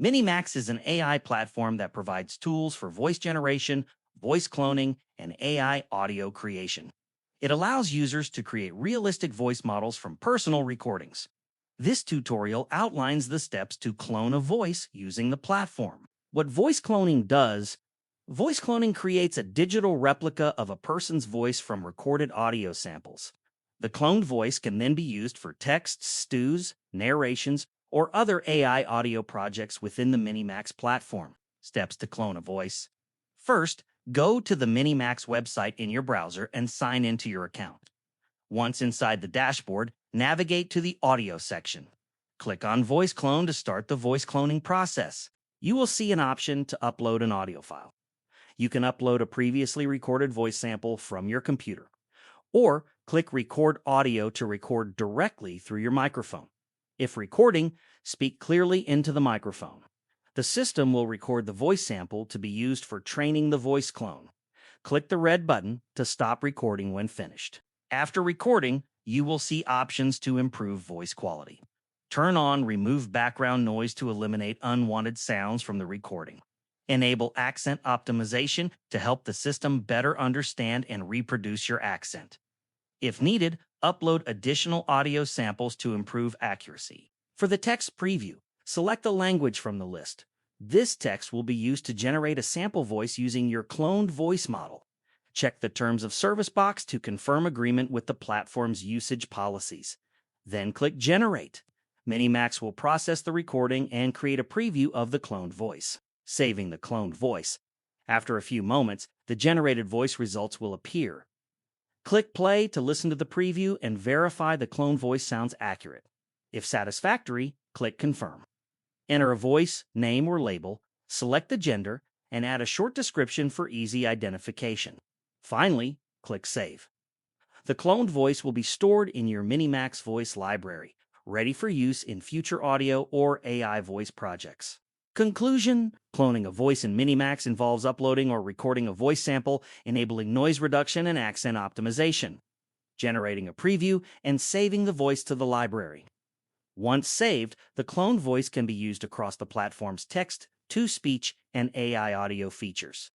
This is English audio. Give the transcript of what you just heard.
MiniMax is an AI platform that provides tools for voice generation, voice cloning, and AI audio creation. It allows users to create realistic voice models from personal recordings. This tutorial outlines the steps to clone a voice using the platform. What voice cloning creates a digital replica of a person's voice from recorded audio samples. The cloned voice can then be used for text, stews, narrations, or other AI audio projects within the MiniMax platform. Steps to clone a voice. First, go to the MiniMax website in your browser and sign into your account. Once inside the dashboard, navigate to the audio section. Click on Voice Clone to start the voice cloning process. You will see an option to upload an audio file. You can upload a previously recorded voice sample from your computer, or click Record Audio to record directly through your microphone. If recording, speak clearly into the microphone. The system will record the voice sample to be used for training the voice clone. Click the red button to stop recording when finished. After recording, you will see options to improve voice quality. Turn on Remove Background Noise to eliminate unwanted sounds from the recording. Enable accent optimization to help the system better understand and reproduce your accent. If needed, upload additional audio samples to improve accuracy. For the text preview, select the language from the list. This text will be used to generate a sample voice using your cloned voice model. Check the Terms of Service box to confirm agreement with the platform's usage policies. Then click Generate. MiniMax will process the recording and create a preview of the cloned voice, saving the cloned voice. After a few moments, the generated voice results will appear. Click play to listen to the preview and verify the clone voice sounds accurate. If satisfactory, click Confirm. Enter a voice, name, or label, select the gender, and add a short description for easy identification. Finally, click Save. The cloned voice will be stored in your MiniMax voice library, ready for use in future audio or AI voice projects. Conclusion: cloning a voice in MiniMax involves uploading or recording a voice sample, enabling noise reduction and accent optimization, generating a preview, and saving the voice to the library. Once saved, the cloned voice can be used across the platform's text, to speech, and AI audio features.